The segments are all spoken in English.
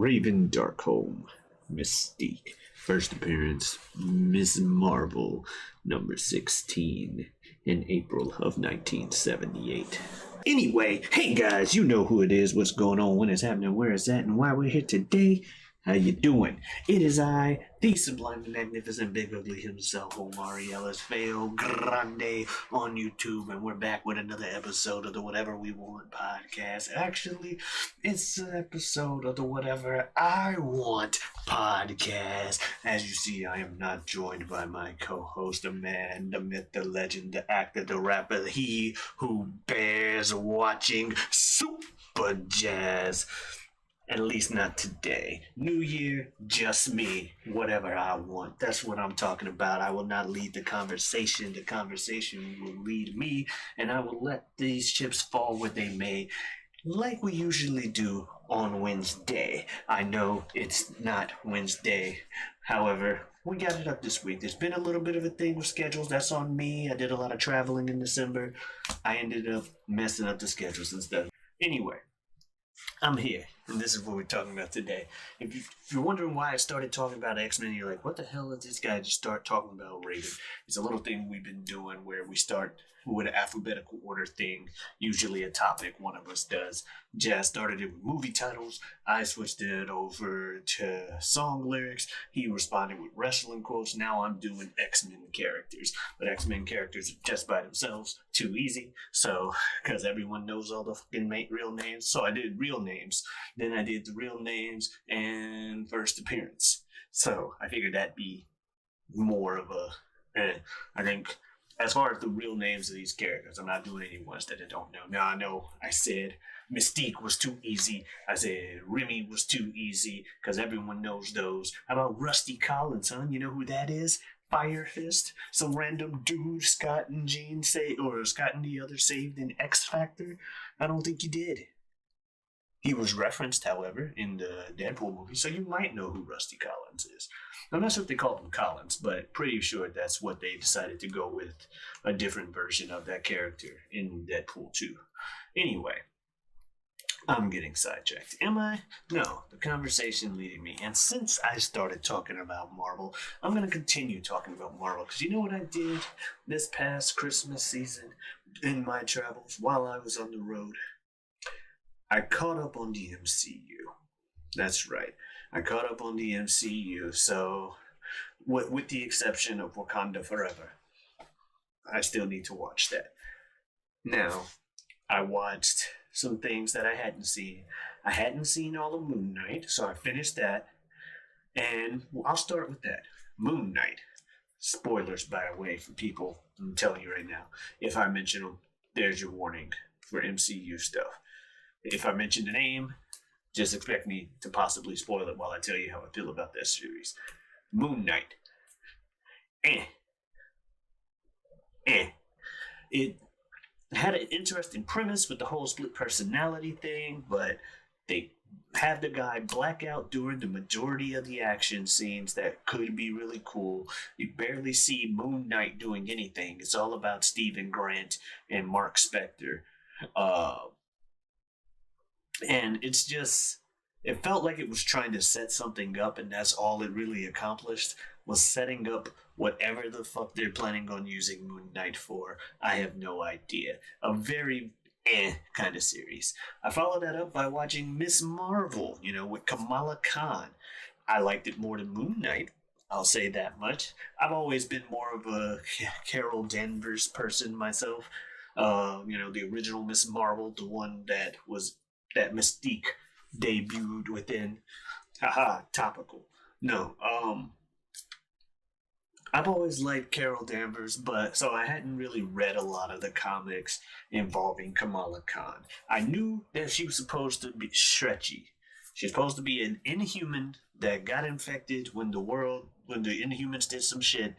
Raven Darkholme, Mystique. First appearance, Miss Marvel, number 16, in April of 1978. Anyway, hey guys, you know who it is, what's going on, when it's happening, where it's at, and why we're here today. How you doing? It is I, the sublime, magnificent, big ugly himself, Omari feogrande on YouTube, and we're back with another episode of the Whatever We Want podcast. Actually, it's an episode of the Whatever I Want podcast. As you see, I am not joined by my co-host, the man, the myth, the legend, the actor, the rapper, he who bears watching Superjaz. At least not today. New year, just me. Whatever I want. That's what I'm talking about. I will not lead the conversation. The conversation will lead me, and I will let these chips fall where they may, like we usually do on Wednesday. I know it's not Wednesday. However, we got it up this week. There's been a little bit of a thing with schedules. That's on me. I did a lot of traveling in December. I ended up messing up the schedules and stuff. Anyway, I'm here, and this is what we're talking about today. If you're wondering why I started talking about X-Men, you're like, what the hell did this guy just start talking about Raven? It's a little thing we've been doing where we start with an alphabetical order thing, usually a topic one of us does. Jazz started it with movie titles. I switched it over to song lyrics. He responded with wrestling quotes. Now I'm doing X-Men characters. But X-Men characters are just by themselves too easy. So, because everyone knows all the fucking real names. So I did real names. Then I did the real names and first appearance. So I figured that'd be more of a, I think, as far as the real names of these characters, I'm not doing any ones that I don't know. Now, I know I said Mystique was too easy. I said Remy was too easy because everyone knows those. How about Rusty Collins, huh? You know who that is? Fire Fist? Some random dude Scott and Jean or Scott and the others saved in X Factor? I don't think you did. He was referenced, however, in the Deadpool movie, so you might know who Rusty Collins is. I'm not sure if they called him Collins, but pretty sure that's what they decided to go with, a different version of that character in Deadpool 2. Anyway, I'm getting sidetracked. Am I? No, the conversation leading me. And since I started talking about Marvel, I'm going to continue talking about Marvel, because you know what I did this past Christmas season in my travels while I was on the road? I caught up on the MCU. That's right. I caught up on the MCU, so with the exception of Wakanda Forever, I still need to watch that. Now, I watched some things that I hadn't seen. I hadn't seen all of Moon Knight, so I finished that, and I'll start with that. Moon Knight. Spoilers, by the way, for people. I'm telling you right now. If I mention them, there's your warning for MCU stuff. If I mention the name, just expect me to possibly spoil it while I tell you how I feel about that series. Moon Knight. It had an interesting premise with the whole split personality thing, but they have the guy black out during the majority of the action scenes that could be really cool. You barely see Moon Knight doing anything. It's all about Stephen Grant and Mark Spector. And it's just, it felt like it was trying to set something up, and that's all it really accomplished, was setting up whatever the fuck they're planning on using Moon Knight for. I have no idea. A very kind of series. I followed that up by watching Miss Marvel, with Kamala Khan. I liked it more than Moon Knight. I'll say that much. I've always been more of a Carol Danvers person myself. The original Miss Marvel, the one that Mystique debuted within. Haha, topical. No, I've always liked Carol Danvers, but so I hadn't really read a lot of the comics involving Kamala Khan. I knew that she was supposed to be stretchy. She's supposed to be an Inhuman that got infected when the Inhumans did some shit,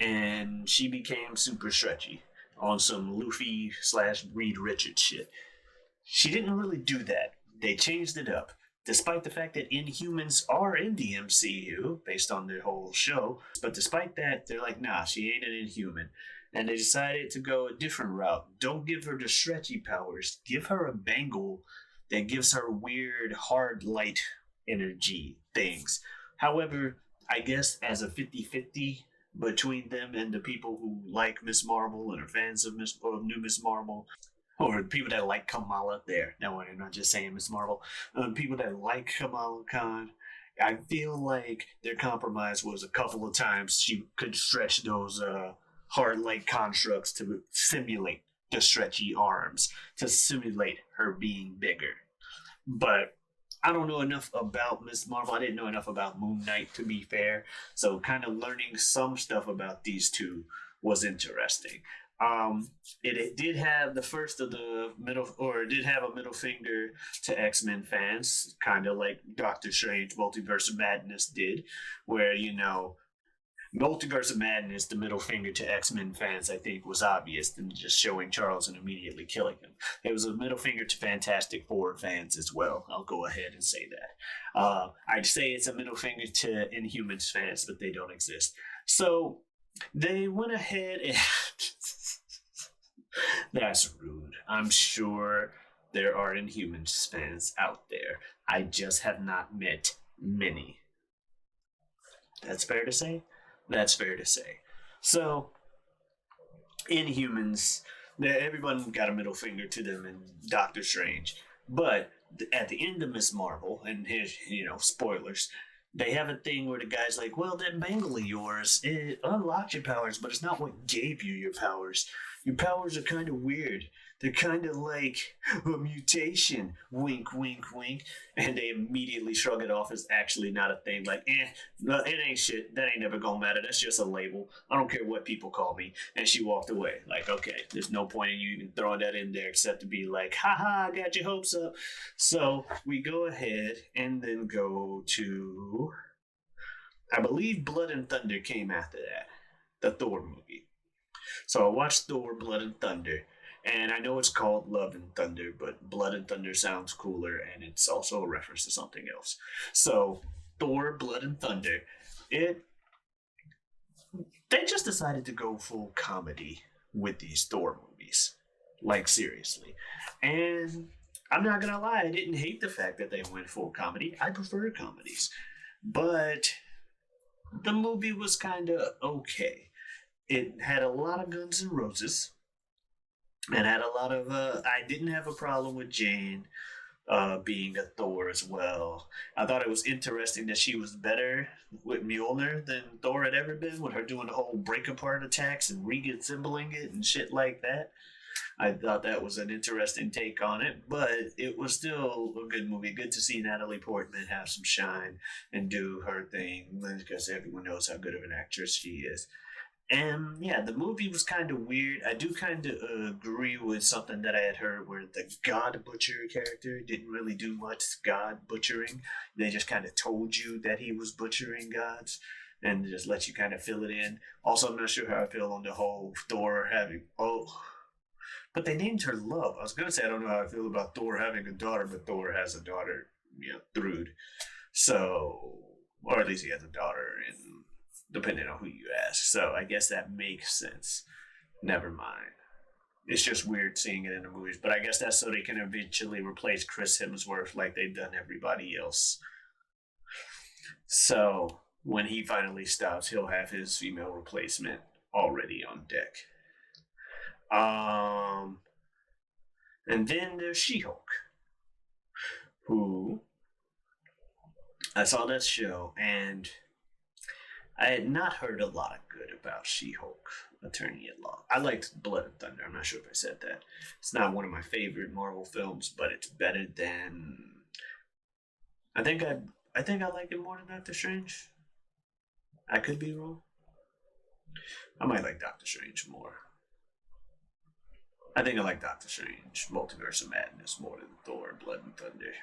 and she became super stretchy on some Luffy/Reed Richards shit. She didn't really do that. They changed it up. Despite the fact that Inhumans are in the MCU, based on their whole show, but despite that, they're like, nah, she ain't an Inhuman. And they decided to go a different route. Don't give her the stretchy powers. Give her a bangle that gives her weird, hard light energy things. However, I guess as a 50-50 between them and the people who like Miss Marvel and are fans of new Miss Marvel, or people that like Kamala. There, no, I'm not just saying Miss Marvel. People that like Kamala Khan, I feel like their compromise was a couple of times she could stretch those hard light constructs to simulate the stretchy arms, to simulate her being bigger. But I don't know enough about Miss Marvel. I didn't know enough about Moon Knight, to be fair. So, kind of learning some stuff about these two was interesting. Um, it did have the first of the middle, or it did have a middle finger to X Men fans, kind of like Doctor Strange Multiverse of Madness did, where, Multiverse of Madness, the middle finger to X Men fans, I think, was obvious than just showing Charles and immediately killing him. It was a middle finger to Fantastic Four fans as well. I'll go ahead and say that. I'd say it's a middle finger to Inhumans fans, but they don't exist. So they went ahead and. That's rude. I'm sure there are Inhumans fans out there. I just have not met many. That's fair to say? That's fair to say. So, Inhumans, everyone got a middle finger to them in Doctor Strange. But at the end of Miss Marvel, and here's, spoilers, they have a thing where the guy's like, well, that bangle of yours, it unlocked your powers, but it's not what gave you your powers. Your powers are kind of weird. They're kind of like a mutation. Wink, wink, wink. And they immediately shrug it off as actually not a thing. Like, no, it ain't shit. That ain't never gonna matter. That's just a label. I don't care what people call me. And she walked away. Like, okay, there's no point in you even throwing that in there except to be like, haha, I got your hopes up. So we go ahead and then go to, I believe Blood and Thunder came after that, the Thor movie. So I watched Thor, Blood and Thunder, and I know it's called Love and Thunder, but Blood and Thunder sounds cooler, and it's also a reference to something else. So Thor, Blood and Thunder, it they just decided to go full comedy with these Thor movies, like seriously, and I'm not gonna lie, I didn't hate the fact that they went full comedy. I prefer comedies, but the movie was kind of okay. It had a lot of Guns N' Roses. And had a lot of. I didn't have a problem with Jane being a Thor as well. I thought it was interesting that she was better with Mjolnir than Thor had ever been, with her doing the whole break apart attacks and reassembling it and shit like that. I thought that was an interesting take on it, but it was still a good movie. Good to see Natalie Portman have some shine and do her thing, because everyone knows how good of an actress she is. And yeah, the movie was kind of weird. I do kind of agree with something that I had heard where the God Butcher character didn't really do much God butchering. They just kind of told you that he was butchering gods and just let you kind of fill it in. Also, I'm not sure how I feel on the whole Thor having. Oh, but they named her Love. I was going to say I don't know how I feel about Thor having a daughter, but Thor has a daughter, Thrud. So, or at least he has a daughter in depending on who you ask. So I guess that makes sense. Never mind. It's just weird seeing it in the movies, but I guess that's so they can eventually replace Chris Hemsworth like they've done everybody else. So when he finally stops, he'll have his female replacement already on deck. Um, and then there's She-Hulk, who I saw that show and I had not heard a lot of good about She-Hulk, Attorney at Law. I liked Blood and Thunder. I'm not sure if I said that. It's not one of my favorite Marvel films, but it's better than. I think I like it more than Doctor Strange. I could be wrong. I might like Doctor Strange more. I think I like Doctor Strange, Multiverse of Madness more than Thor, Blood and Thunder.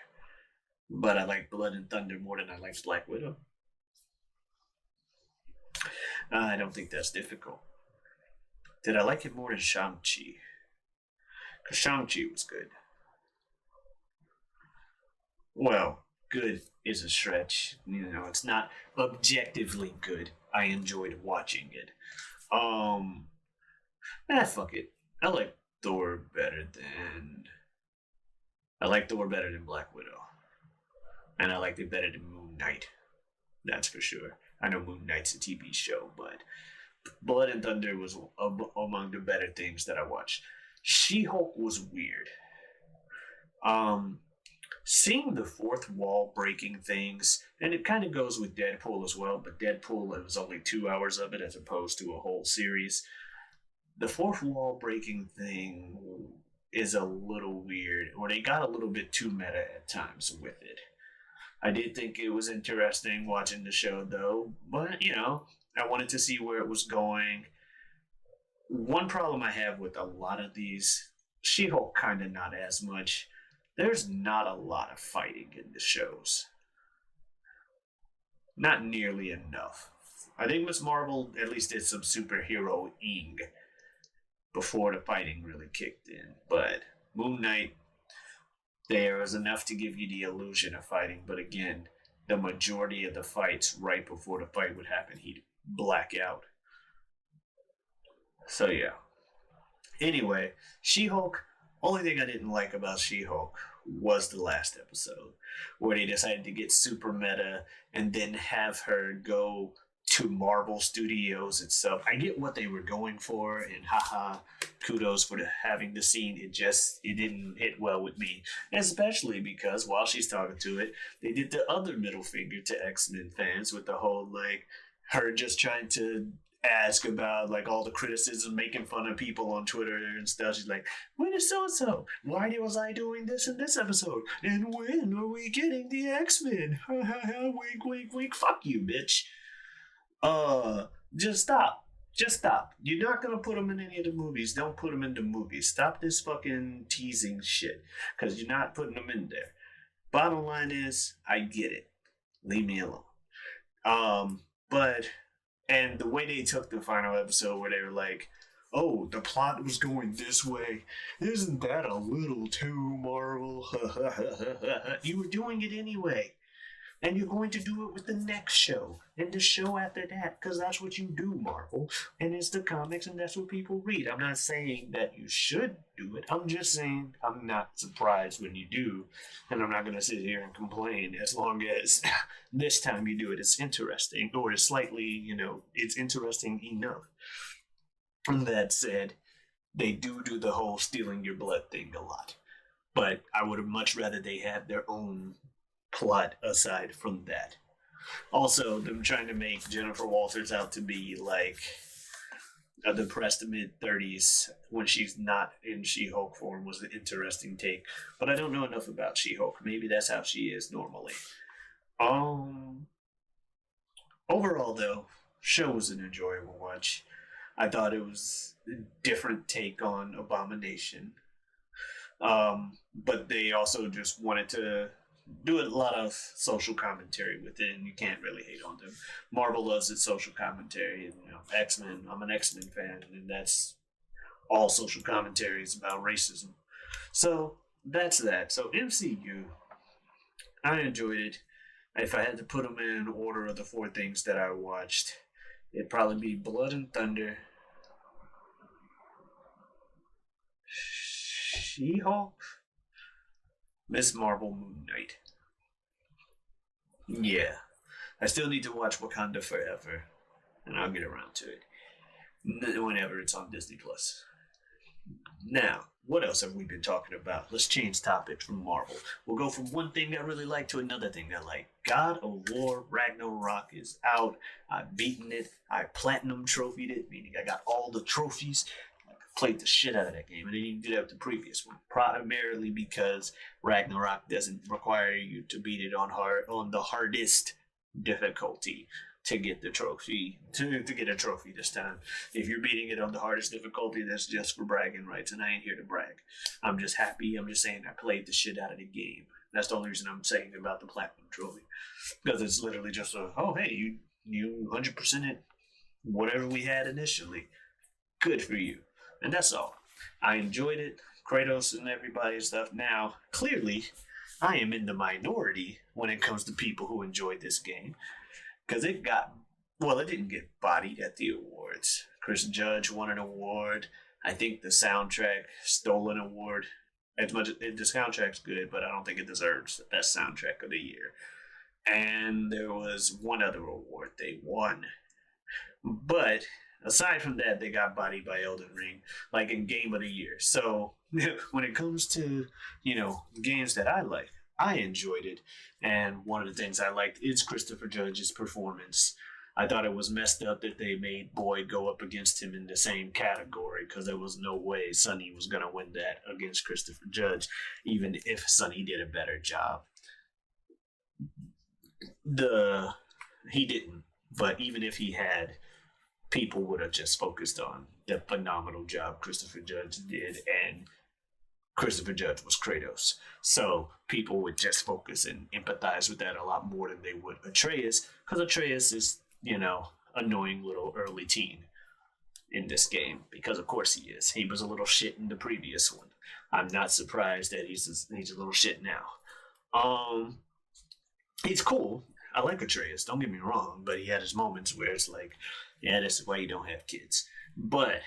But I like Blood and Thunder more than I like Black Widow. I don't think that's difficult. Did I like it more than Shang-Chi? Because Shang-Chi was good. Well, good is a stretch. It's not objectively good. I enjoyed watching it. Um, fuck it. I like Thor better than. I like Thor better than Black Widow. and I liked it better than Moon Knight. That's for sure. I know Moon Knight's a TV show, but Blood and Thunder was among the better things that I watched. She Hulk was weird. Um, Seeing the fourth wall breaking things, and it kind of goes with Deadpool as well, but Deadpool, it was only 2 hours of it as opposed to a whole series. The fourth wall breaking thing is a little weird, or they got a little bit too meta at times with it. I did think it was interesting watching the show though, but I wanted to see where it was going. One problem I have with a lot of these, She Hulk kind of not as much. There's not a lot of fighting in the shows. Not nearly enough. I think Miss Marvel at least did some superhero ing before the fighting really kicked in. But Moon Knight, there was enough to give you the illusion of fighting, but again, the majority of the fights right before the fight would happen, he'd black out. So yeah. Anyway, She Hulk. Only thing I didn't like about She Hulk was the last episode, where they decided to get super meta and then have her go to Marvel Studios itself. I get what they were going for, and haha, kudos for having the scene. It didn't hit well with me, especially because while she's talking to it, they did the other middle finger to X-Men fans with the whole like her just trying to ask about like all the criticism, making fun of people on Twitter and stuff. She's like, "When is so and so? Why was I doing this in this episode? And when are we getting the X-Men? Wink, wink, wink. Fuck you, bitch. Just stop. Just stop. You're not gonna put them in any of the movies. Don't put them in the movies. Stop this fucking teasing shit, because you're not putting them in there. Bottom line is, I get it. Leave me alone. But and the way they took the final episode, where they were like, "Oh, the plot was going this way. Isn't that a little too Marvel?" You were doing it anyway. And you're going to do it with the next show and the show after that, because that's what you do, Marvel. And it's the comics, and that's what people read. I'm not saying that you should do it. I'm just saying I'm not surprised when you do. And I'm not going to sit here and complain as long as this time you do it. It's interesting, or it's slightly, it's interesting enough. And that said, they do the whole stealing your blood thing a lot. But I would have much rather they had their own plot aside from that. Also, them trying to make Jennifer Walters out to be like a depressed mid-30s when she's not in She-Hulk form was an interesting take. But I don't know enough about She-Hulk. Maybe that's how she is normally. Overall, though, show was an enjoyable watch. I thought it was a different take on Abomination. But they also just wanted to do a lot of social commentary with it, and you can't really hate on them. Marvel loves its social commentary, and X-Men. I'm an X-Men fan, and that's all social commentary is about racism. So that's that. So MCU, I enjoyed it. If I had to put them in order of the four things that I watched, it'd probably be Blood and Thunder, She-Hulk, Miss Marvel, Moon Knight. Yeah. I still need to watch Wakanda Forever, and I'll get around to it whenever it's on Disney Plus. Now, what else have we been talking about? Let's change topics from Marvel. We'll go from one thing I really like to another thing I like. God of War Ragnarok is out. I've beaten it. I platinum trophied it, meaning I got all the trophies. I played the shit out of that game. I didn't even do that with the previous one, primarily because Ragnarok doesn't require you to beat it on the hardest difficulty to get the trophy to get a trophy this time. If you're beating it on the hardest difficulty, that's just for bragging rights, and I ain't here to brag. I'm just happy. I'm just saying I played the shit out of the game. That's the only reason I'm saying about the platinum trophy, because it's literally just oh hey, you 100% it whatever we had initially. Good for you, and that's all. I enjoyed it. Kratos and everybody's stuff. Now clearly, I am in the minority when it comes to people who enjoyed this game. Because it didn't get bodied at the awards. Chris Judge won an award. I think the soundtrack stole an award. As much the soundtrack's good, but I don't think it deserves the best soundtrack of the year. And there was one other award they won, but aside from that, they got bodied by Elden Ring, like in Game of the Year. So when it comes to games that I like, I enjoyed it, and one of the things I liked is Christopher Judge's performance. I thought it was messed up that they made Boyd go up against him in the same category because there was no way Sonny was gonna win that against Christopher Judge, even if Sonny did a better job. The He didn't, but even if he had, people would have just focused on the phenomenal job Christopher Judge did, and Christopher Judge was Kratos. So people would just focus and empathize with that a lot more than they would Atreus, because Atreus is, annoying little early teen in this game, because of course he is. He was a little shit in the previous one. I'm not surprised that he's a little shit now. Um, he's cool. I like Atreus, don't get me wrong, but he had his moments where it's like, yeah, this is why you don't have kids. But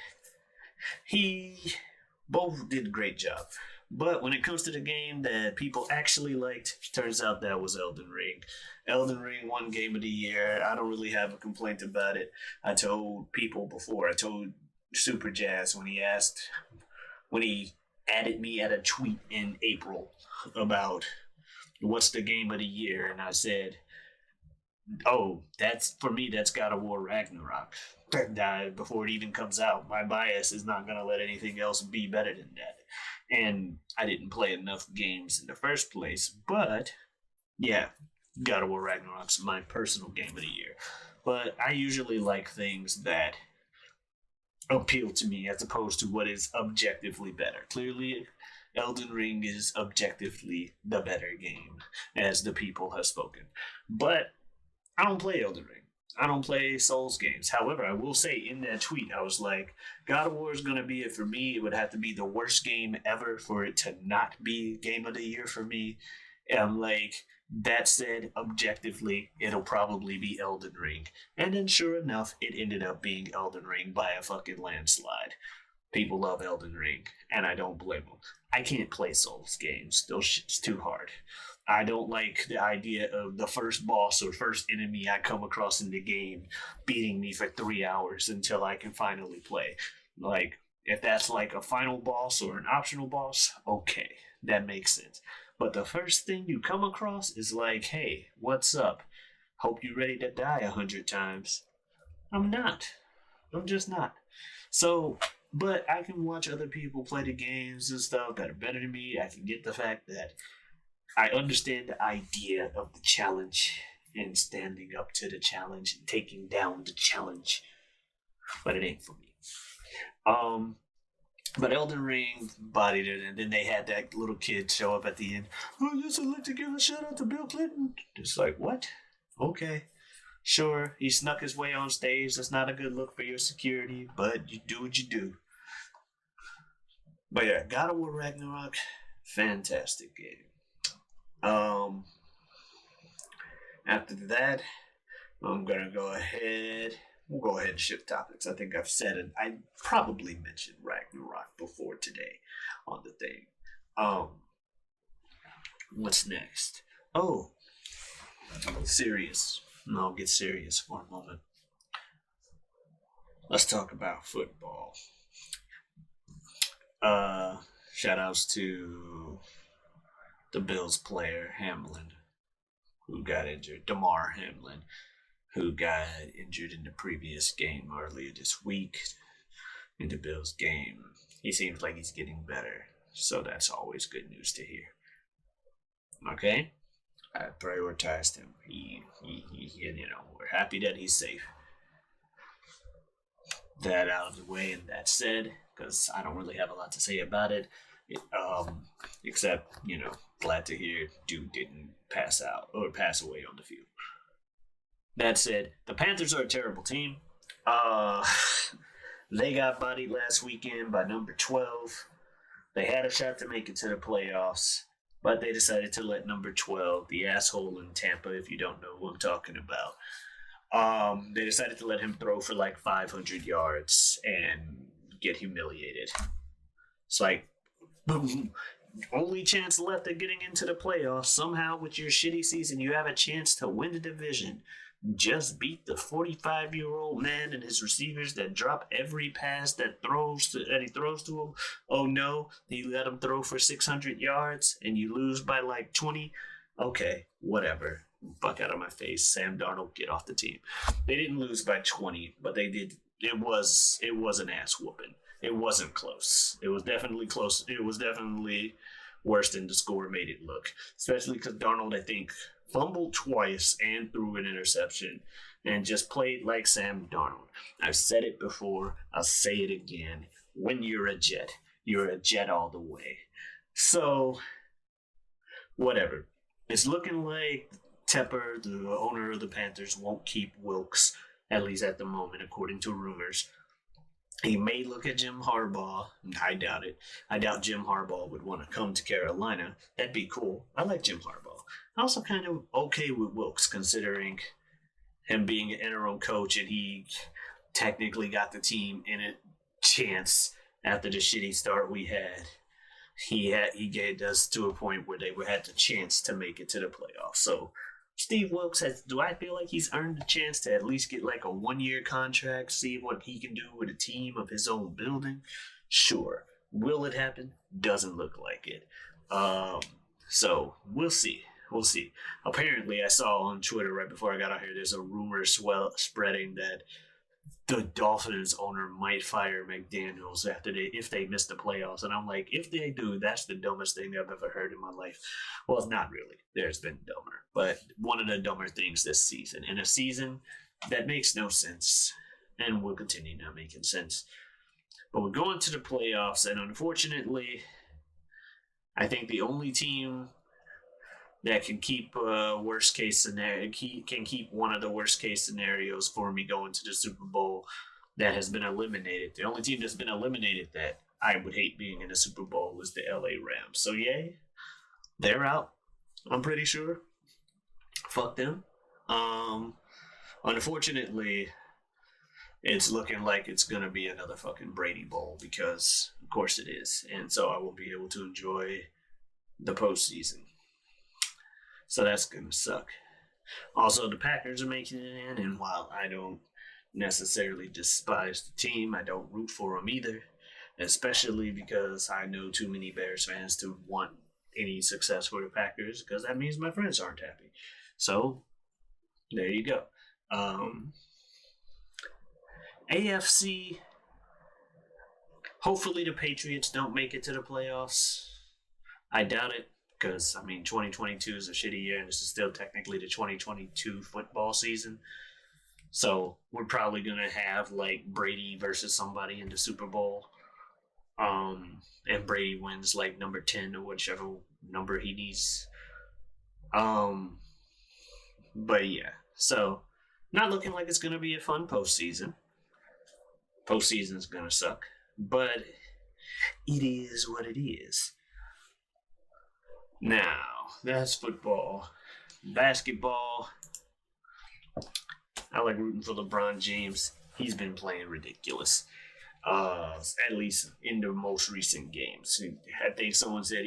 he both did a great job. But when it comes to the game that people actually liked, turns out that was Elden Ring. Elden Ring won Game of the Year. I don't really have a complaint about it. I told people before, I told Superjaz when he added me at a tweet in April about what's the game of the year, and I said, oh, that's for me. That's God of War Ragnarok. Before it even comes out, my bias is not gonna let anything else be better than that. And I didn't play enough games in the first place, but yeah, God of War Ragnarok's my personal game of the year. But I usually like things that appeal to me as opposed to what is objectively better. Clearly, Elden Ring is objectively the better game, as the people have spoken. But I don't play Elden Ring. I don't play Souls games. However, I will say in that tweet, I was like, God of War is going to be it for me. It would have to be the worst game ever for it to not be Game of the Year for me. And I'm like, that said, objectively, it'll probably be Elden Ring. And then sure enough, it ended up being Elden Ring by a fucking landslide. People love Elden Ring, and I don't blame them. I can't play Souls games. Those shit's too hard. I don't like the idea of the first boss or first enemy I come across in the game beating me for 3 hours until I can finally play. Like, if that's like a final boss or an optional boss, okay, that makes sense. But the first thing you come across is like, hey, what's up? Hope you're ready to die 100 times. I'm not. I'm just not. So, but I can watch other people play the games and stuff that are better than me. I can get the fact that I understand the idea of the challenge and standing up to the challenge and taking down the challenge, but it ain't for me. Um, but Elden Ring bodied it, and then they had that little kid show up at the end. Oh, yes, I'd like to give a shout out to Bill Clinton. Just like, what? Okay. Sure, he snuck his way on stage. That's not a good look for your security, but you do what you do. But yeah, God of War Ragnarok, fantastic game. Um, After that, I'm gonna go ahead. We'll go ahead and shift topics. I think I've said it. I probably mentioned Ragnarok before today on the thing. Um, what's next? Oh, serious. No, I'll get serious for a moment. Let's talk about football. Shout outs to the Bills player Hamlin, who got injured. Damar Hamlin, who got injured in the previous game earlier this week in the Bills game. He seems like he's getting better, so that's always good news to hear. Okay, I prioritized him. We're happy that he's safe. That out of the way, and that said, because I don't really have a lot to say about it, except glad to hear dude didn't pass out or pass away on the field. That said, the Panthers are a terrible team. Uh, they got bodied last weekend by number 12. They had a shot to make it to the playoffs, but they decided to let number 12, the asshole in Tampa, if you don't know who I'm talking about, they decided to let him throw for like 500 yards and get humiliated. It's like, boom. only chance left of getting into the playoffs. Somehow, with your shitty season, you have a chance to win the division. Just beat the 45-year-old man and his receivers that drop every pass that he throws to him. Oh no, he let him throw for 600 yards and you lose by like 20. Okay, whatever. Fuck out of my face. Sam Darnold, get off the team. They didn't lose by 20, but they did. It was an ass whooping. It wasn't close. It was definitely close. It was definitely worse than the score made it look. Especially because Darnold, I think, fumbled twice and threw an interception and just played like Sam Darnold. I've said it before. I'll say it again. When you're a jet all the way. So, whatever. It's looking like Tepper, the owner of the Panthers, won't keep Wilkes, at least at the moment, according to rumors. He may look at Jim Harbaugh. I doubt it. I doubt Jim Harbaugh would want to come to Carolina. That'd be cool. I like Jim Harbaugh. I'm also kind of okay with Wilkes, considering him being an interim coach and he technically got the team in a chance after the shitty start we had. He gave us to a point where they had the chance to make it to the playoffs. So Steve Wilkes do I feel like he's earned the chance to at least get like a 1-year contract, see what he can do with a team of his own building? Sure. Will it happen? Doesn't look like it. So we'll see. We'll see. Apparently, I saw on Twitter right before I got out here, there's a rumor spreading that the Dolphins owner might fire McDaniels if they miss the playoffs. And I'm like, if they do, that's the dumbest thing I've ever heard in my life. Well, it's not really. There's been dumber. But one of the dumber things this season. In a season that makes no sense and will continue not making sense. But we're going to the playoffs, and unfortunately, I think the only team that can keep worst case scenario can keep one of the worst case scenarios for me going to the Super Bowl that has been eliminated. The only team that's been eliminated that I would hate being in the Super Bowl is the LA Rams. So yay, they're out. I'm pretty sure. Fuck them. Unfortunately, it's looking like it's gonna be another fucking Brady Bowl because of course it is, and so I won't be able to enjoy the postseason. So that's going to suck. Also, the Packers are making it in, and while I don't necessarily despise the team, I don't root for them either, especially because I know too many Bears fans to want any success for the Packers, because that means my friends aren't happy. So, there you go. AFC, hopefully the Patriots don't make it to the playoffs. I doubt it. Because, 2022 is a shitty year, and this is still technically the 2022 football season. So, we're probably going to have, like, Brady versus somebody in the Super Bowl. And Brady wins, like, number 10 or whichever number he needs. But, yeah. So, not looking like it's going to be a fun postseason. Postseason's going to suck. But it is what it is. Now, that's football. Basketball, I like rooting for LeBron James. He's been playing ridiculous, at least in the most recent games. I think someone said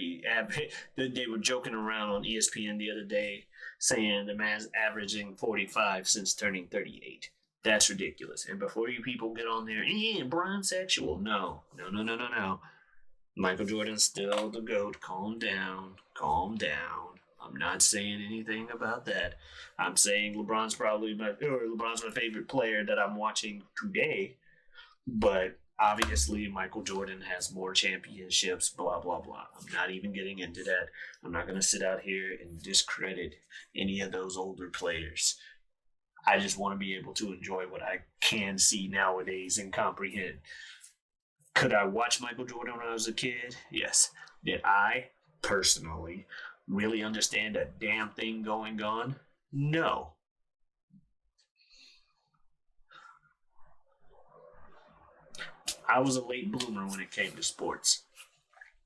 they were joking around on ESPN the other day saying the man's averaging 45 since turning 38. That's ridiculous. And before you people get on there, Brian sexual. No. Michael Jordan's still the GOAT. Calm down. I'm not saying anything about that. I'm saying LeBron's my favorite player that I'm watching today. But obviously, Michael Jordan has more championships, blah, blah, blah. I'm not even getting into that. I'm not going to sit out here and discredit any of those older players. I just want to be able to enjoy what I can see nowadays and comprehend. Could I watch Michael Jordan when I was a kid? Yes. Did I, personally, really understand a damn thing going on? No. I was a late bloomer when it came to sports.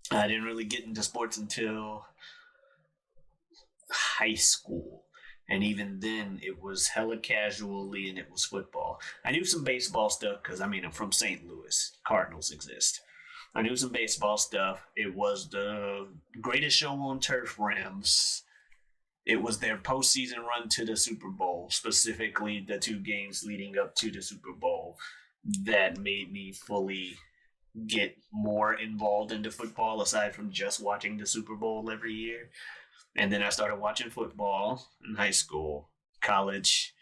I didn't really get into sports until high school. And even then, it was hella casually and it was football. I knew some baseball stuff because, I'm from St. Louis. Cardinals exist. I knew some baseball stuff. It was the greatest show on turf, Rams. It was their postseason run to the Super Bowl, specifically the two games leading up to the Super Bowl, that made me fully get more involved into football aside from just watching the Super Bowl every year. And then I started watching football in high school, college,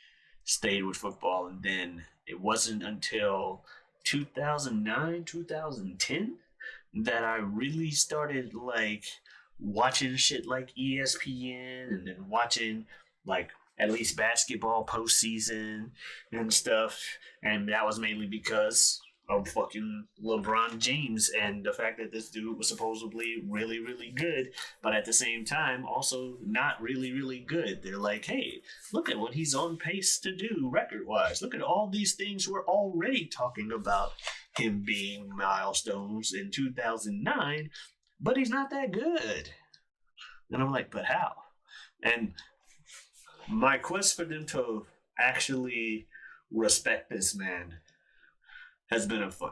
stayed with football, and then it wasn't until 2009, 2010 that I really started like watching shit like ESPN and then watching like at least basketball postseason and stuff. And that was mainly because of fucking LeBron James and the fact that this dude was supposedly really, really good, but at the same time also not really, really good. They're like, hey, look at what he's on pace to do record wise. Look at all these things we're already talking about him being milestones in 2009, but he's not that good. And I'm like, but how? And my quest for them to actually respect this man has been a fun.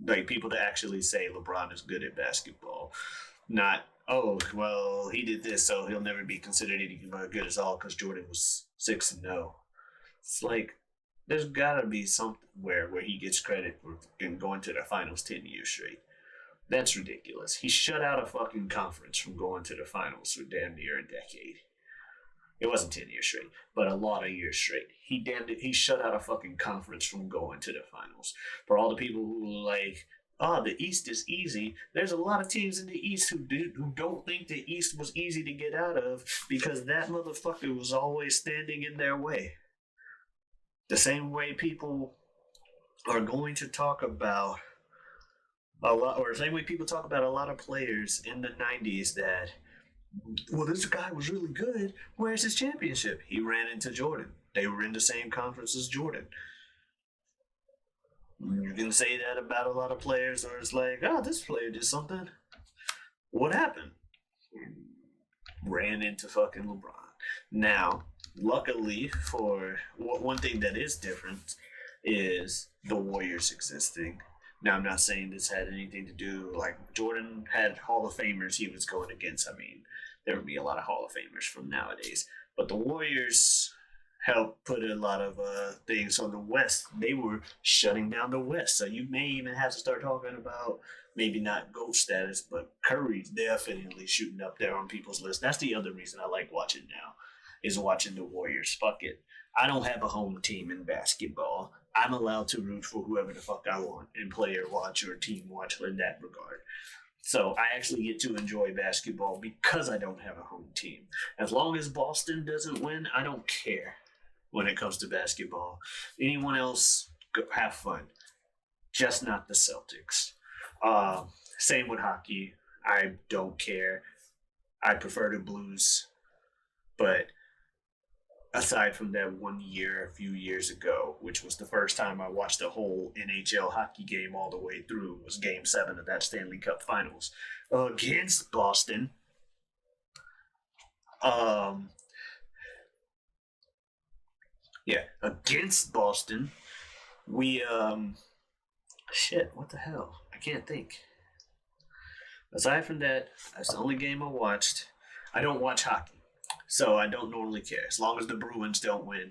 Like people to actually say LeBron is good at basketball, not oh well he did this so he'll never be considered any good as all because Jordan was 6-0. It's like there's gotta be somewhere where he gets credit for going to the finals 10 years straight. That's ridiculous. He shut out a fucking conference from going to the finals for damn near a decade. It wasn't 10 years straight, but a lot of years straight. He shut out a fucking conference from going to the finals. For all the people who are like, oh, the East is easy. There's a lot of teams in the East who don't think the East was easy to get out of because that motherfucker was always standing in their way. The same way people are going to talk about a lot, or the same way people talk about a lot of players in the 90s that, well, this guy was really good. Where's his championship? He ran into Jordan. They were in the same conference as Jordan. You can say that about a lot of players, or it's like, oh, this player did something. What happened? Ran into fucking LeBron. Now, luckily for one thing that is different is the Warriors existing. Now, I'm not saying this had anything to do, like, Jordan had Hall of Famers he was going against. I mean, there would be a lot of Hall of Famers from nowadays. But the Warriors helped put a lot of things on the West. They were shutting down the West. So you may even have to start talking about maybe not GOAT status, but Curry's definitely shooting up there on people's list. That's the other reason I like watching now, is watching the Warriors. Fuck it. I don't have a home team in basketball. I'm allowed to root for whoever the fuck I want and player watch or team watch in that regard. So I actually get to enjoy basketball because I don't have a home team. As long as Boston doesn't win, I don't care when it comes to basketball. Anyone else, have fun. Just not the Celtics. Same with hockey. I don't care. I prefer the Blues. But aside from that 1 year, a few years ago, which was the first time I watched a whole NHL hockey game all the way through, was Game 7 of that Stanley Cup Finals against Boston. Against Boston. We, shit, what the hell? I can't think. Aside from that, that's the only game I watched. I don't watch hockey. So I don't normally care. As long as the Bruins don't win,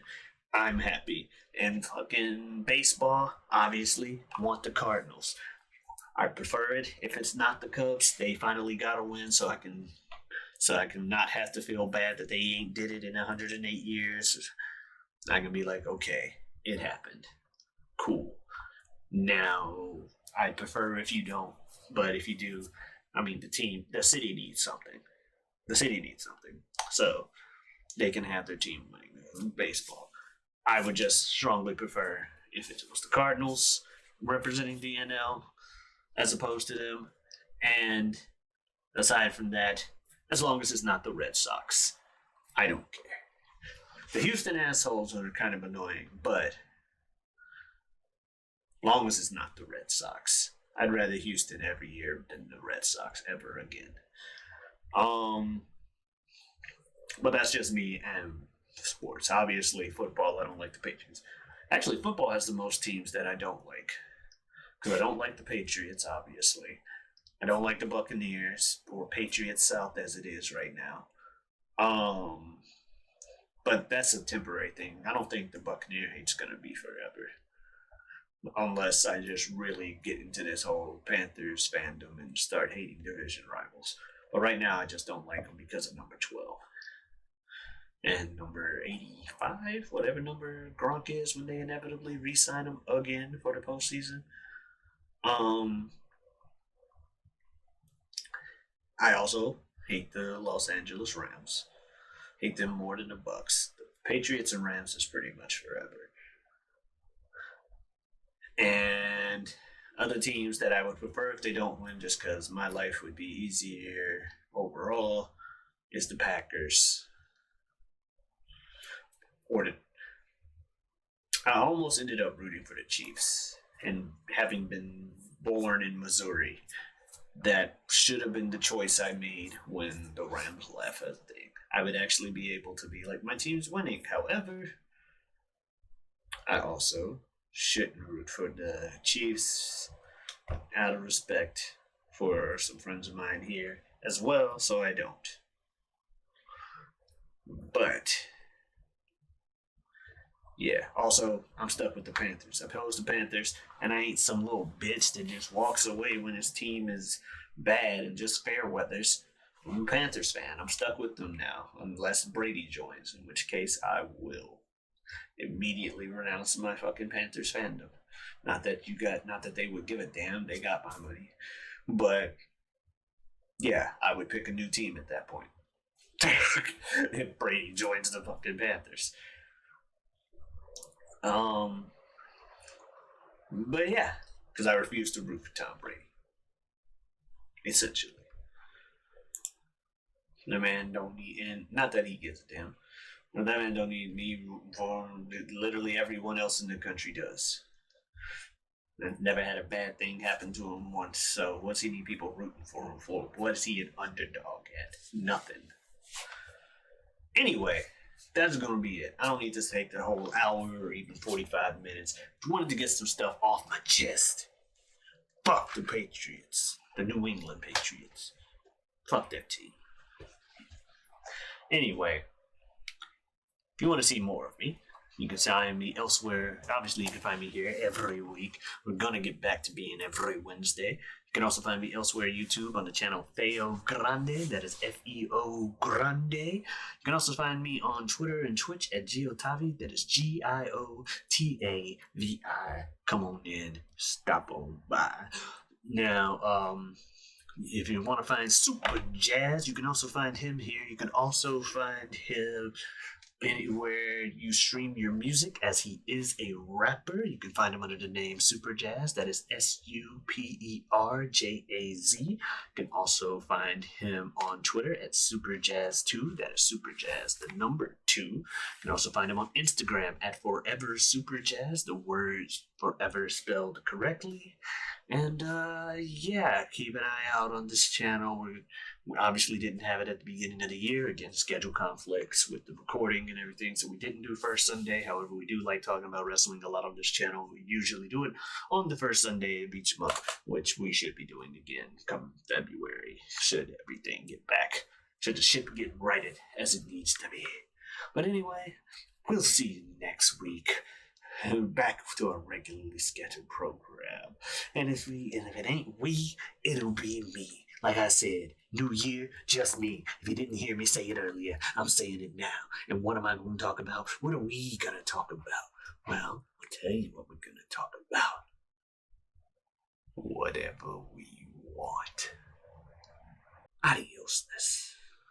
I'm happy. And fucking baseball, obviously, want the Cardinals. I prefer it if it's not the Cubs. They finally got to win, so I can not have to feel bad that they ain't did it in 108 years. I can be like, okay, it happened. Cool. Now, I prefer if you don't, but if you do, I mean, the city needs something. The city needs something. So they can have their team winning baseball. I would just strongly prefer if it was the Cardinals representing the NL as opposed to them. And aside from that, as long as it's not the Red Sox, I don't care. The Houston assholes are kind of annoying, but as long as it's not the Red Sox, I'd rather Houston every year than the Red Sox ever again. But that's just me and sports. Obviously, football, I don't like the Patriots. Actually, football has the most teams that I don't like. because I don't like the Patriots, obviously. I don't like the Buccaneers or Patriots South as it is right now. Um, but that's a temporary thing. I don't think the Buccaneer hate's gonna be forever, unless I just really get into this whole Panthers fandom and start hating division rivals. But right now, I just don't like them because of number 12 and number 85, whatever number Gronk is when they inevitably re-sign him again for the postseason. Um, I also hate the Los Angeles Rams. Hate them more than the Bucks. The Patriots and Rams is pretty much forever. And other teams that I would prefer if they don't win, just because my life would be easier overall, is the Packers. Or the I almost ended up rooting for the Chiefs, and having been born in Missouri, that should have been the choice I made when the Rams left. I think I would actually be able to be like, my team's winning. However, I also shouldn't root for the Chiefs out of respect for some friends of mine here as well, so I don't. But yeah, also, I'm stuck with the Panthers. I oppose the Panthers, and I ain't some little bitch that just walks away when his team is bad and just fair weathers. I'm a Panthers fan. I'm stuck with them now, unless Brady joins, in which case I will immediately renounce my fucking Panthers fandom. Not that they would give a damn. They got my money, but yeah, I would pick a new team at that point. If Brady joins the fucking Panthers. Um, but yeah, because I refuse to root for Tom Brady. Essentially, the man don't need, and not that he gives a damn. But that man don't need me rooting for him. Literally everyone else in the country does. I've never had a bad thing happen to him once. So what's he need people rooting for him for? What is he an underdog at? Nothing. Anyway, that's gonna be it. I don't need to take the whole hour or even 45 minutes. I wanted to get some stuff off my chest. Fuck the Patriots. The New England Patriots. Fuck that team. Anyway, if you want to see more of me, you can find me elsewhere. Obviously, you can find me here every week. We're gonna get back to being every Wednesday. You can also find me elsewhere YouTube on the channel feogrande. That is Feo Grande. You can also find me on Twitter and Twitch at Giotavi. That is Giotavi. Come on in, stop on by. Now, if you want to find Superjaz, you can also find him here. You can also find him anywhere you stream your music, as he is a rapper. You can find him under the name Superjaz. That is Superjaz. You can also find him on Twitter at Superjaz2. That is Superjaz, the number 2. You can also find him on Instagram at Forever Superjaz, the words forever spelled correctly. And yeah, keep an eye out on this channel. We obviously didn't have it at the beginning of the year. Again, schedule conflicts with the recording and everything, so we didn't do first Sunday. However, we do like talking about wrestling a lot on this channel. We usually do it on the first Sunday of each month, which we should be doing again come February, should everything get back, should the ship get righted as it needs to be. But anyway, we'll see you next week. Back to a regularly scheduled program. And if it ain't we, it'll be me. Like I said, new year, just me. If you didn't hear me say it earlier, I'm saying it now. And what am I going to talk about? What are we going to talk about? Well, I'll tell you what we're going to talk about. Whatever we want. Adiosness.